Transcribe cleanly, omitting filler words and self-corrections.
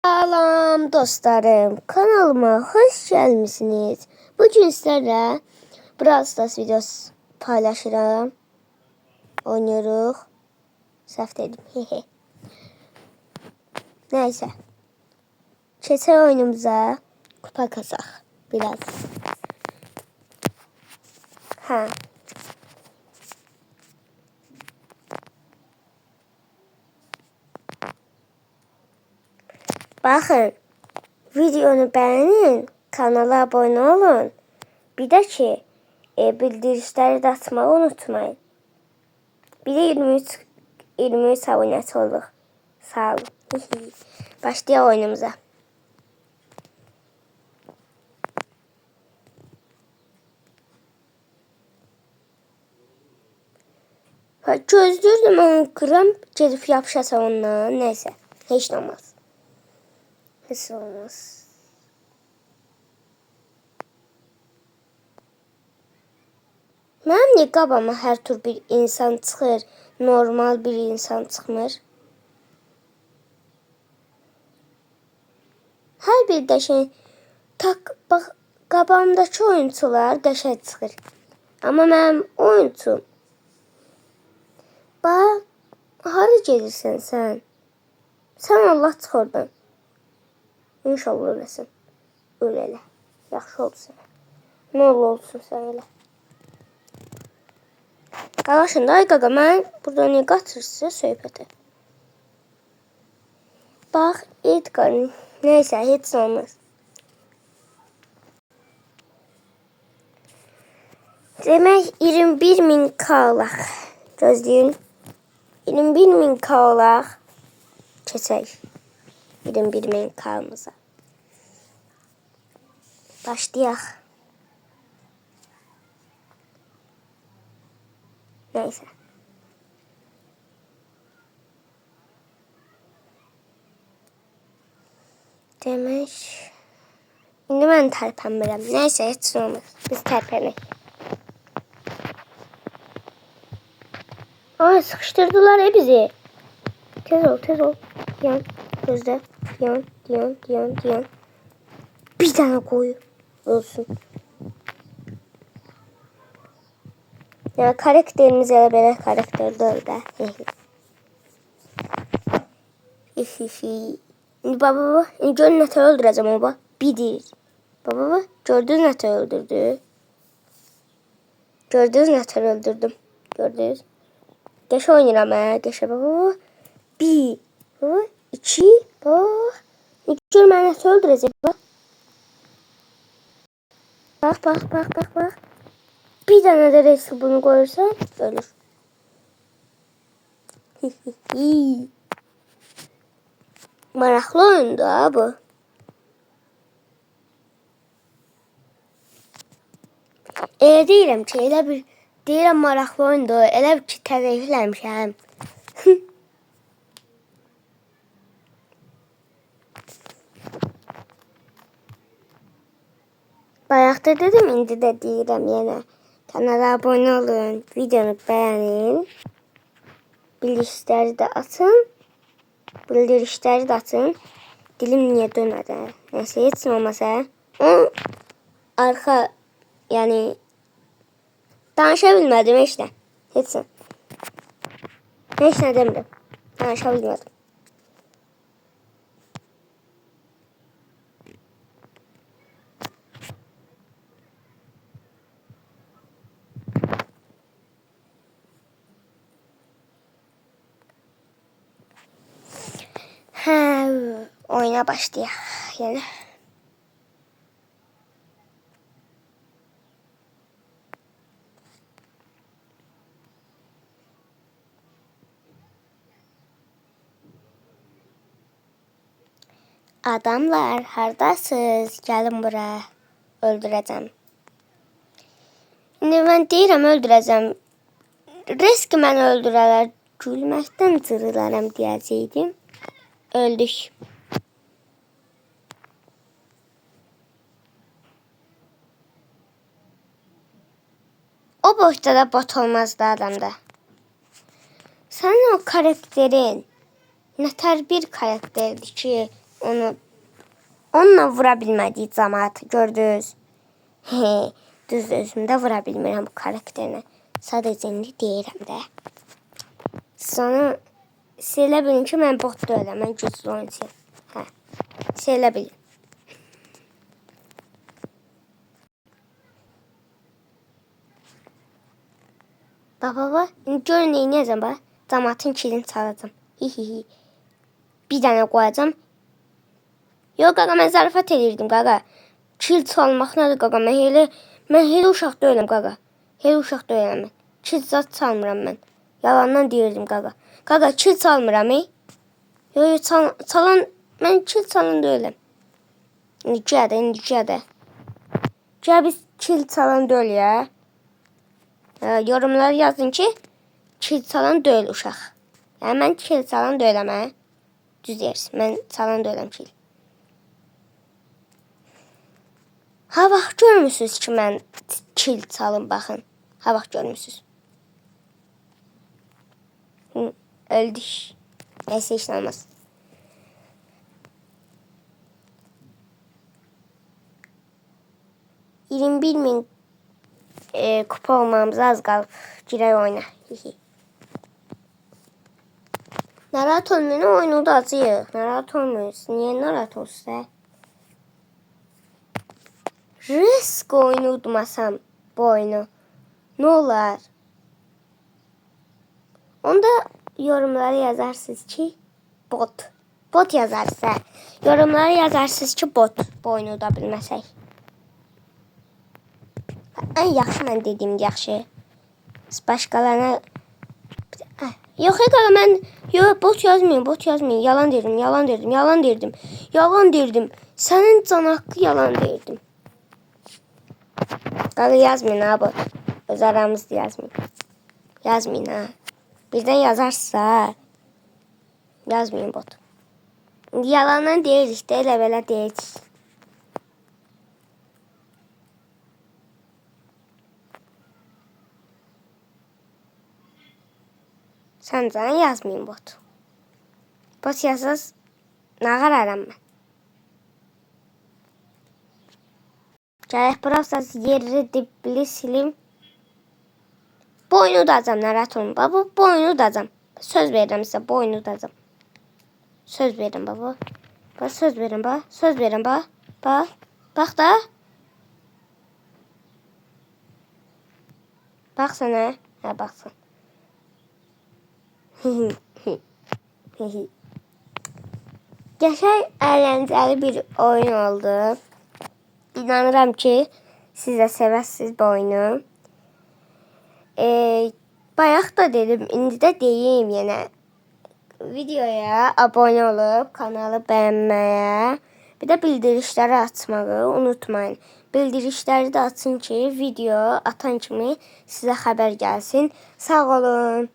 Selam dostlarım, kanalıma hoş gelmişsiniz. Bugün sizlerle Brawl Stars videosu paylaşırım. Oynuyoruz. Səhv dedim. Neyse. Keçək oyunumuza kupa kazaq biraz. Ha. Bakın. Videonu beğenin. Kanala abone olun. Bir de ki bildirişleri de açmayı unutmayın. Bir de 23 abonesi olduk. Sağ olun. Başlayalım oyunumuza. Gözlürdüm onu kıram. Gelip yapışasa ondan. Neyse. Hiç olmaz. Hiç olmaz. Mənim niyə qabama hər tür bir insan çıxır, normal bir insan çıxmır? Hər bir də şey, bax, qabağımdakı oyuncular qəşəng çıxır. Amma mənim oyuncum, bax, hara gedirsən sən? Sən Allah çıx oradan. İnşallah öləsən. Öl elə. Yaxşı oldu sənə. Nə olsun sən elə. Qardaşım, ay qaqa, mən burada niyə qatırsınız söhbəti? Bax, Edgar, neysə, heç olmaz. Demək, 21.000 qalaq. Gözləyin. 21.000 qalaq. Keçək. 21.000 qalmıza. Başlayaq. Neyse. Demek. Şimdi ben tərpənmirəm. Neyse, heç olmaz. Biz tərpənək. Ay, sıkıştırdılar bizi. Tez ol, tez ol. Yan, gözlə. Yan. Bir tane koy. Olsun. Yani karakterimiz elə belə karakterdir də. Baba, gör nətə öldürəcəm o baba. Bidir. Baba, gördünüz nətə öldürdü. Gördünüz nətə öldürdüm. Gördünüz. Geç oynayıram hə. Geç baba. 1, 2, bak. Gör mən nətə öldürəcəm baba. Bak. Bir tane de resim bunu koyarsan ölür. Maraqlı oyundu ha bu. Deyirəm ki, elə bir deyirəm maraqlı oyundu. Elə bir ki, təzəifləmişəm. Bayaqda dedim, indi də deyirəm yenə. Kanala abone olun, videonu beğenin. Bildirişleri de atın. Dilim niye dönmedi? Neyse, hiç olmasa. Arka, yani danışabilmedim işte. Hiç ne demedim. Danışabilmedim. Oyuna başlayalım yani. Adamlar, hardasınız? Gelin buraya. Öldüreceğim. Şimdi ben deyirəm öldüreceğim. Risk mən öldürələr. Gülməkdən cırılarım deyəcəydim. Öldük. O boşta da bot olmazdı adamda. Senin o karakterin nətər bir karakterdir ki, Onu onunla vura bilmədiyi cəmaatı gördünüz. Düz özümdə vura bilmirəm bu karakterine. Sadəcə indi deyirəm də. Sonra siz elə bilin ki, mən bot deyiləm, mən güclü oyuncuyam. Hə, siz elə bilin. Baba, indi görün neynəyəcəm bax. Cəmaatın kilini çalacam. Hihihi. Bir dənə qoyacam. Yox qaqa, mən zarafat edirdim qaqa. Kil çalmaq nədir qaqa? Mən elə uşaq deyiləm qaqa. Elə uşaq deyiləm mən. Kil zat çalmıram mən. Yalandan deyirdim qaqa. Qaqa, kil çalmıram, Yox, çalan, mən kil çalan deyiləm. İndicədə. Gəl biz kil çalan deyil ya. Yorumlara yazın ki, kil çalan deyil uşaq. Yəni, mən kil çalan deyiləm, Düz deyirsin, mən çalan deyiləm kil. Ha, vaxt görmüsünüz ki, mən kil çalım, baxın. Ha, vaxt görmüsünüz. Öldük. Neyse, heç nə olmaz. $21.000 kupa olmamıza az qalıb. Girək oyna. Narahat olmayın, oyunu da acıyıq. Narahat olmayın. Niyə narahat olsun? Risk oyunu udmasam bu oyunu. Ne olar? Onda yorumlara yazarsınız ki bot. Bot yazarsa. Yorumlara yazarsınız ki bot. Bu oyunu da bilməsək. En yaxşı mən dediyim yaxşı. Başqalarına... Yox, mən bot yazmayın. Yalan dedim. Sənin can haqqı yalan dedim. Qalı yazmayın abi. Öz aramızda yazmayın. Yazmayın ha. Birdən yazarsa yazmayın bot. Yalandan deyirik də, elə belə deyirik. Sən can yazmayın bot. Bot yazsaz nağararam mən. Gələk burasız yeri dibli silim. Bu oyunu udacam, narahat olun baba. Bu oyunu udacam. Söz verirəm sizə, bu oyunu udacam. Söz verin baba. Söz verin baba. Söz verin baba. Bax da. Bax sənə. Hə, baxsın. Qəşəng, əyləncəli bir oyun oldu. İnanıram ki, siz də sevəsiniz bu oyunu. Bayaq da dedim, indi də deyim yenə. Videoya abone olub, kanalı bəyənməyə, bir də bildirişləri açmağı unutmayın. Bildirişləri də açın ki, video atan kimi sizə xəbər gəlsin. Sağ olun.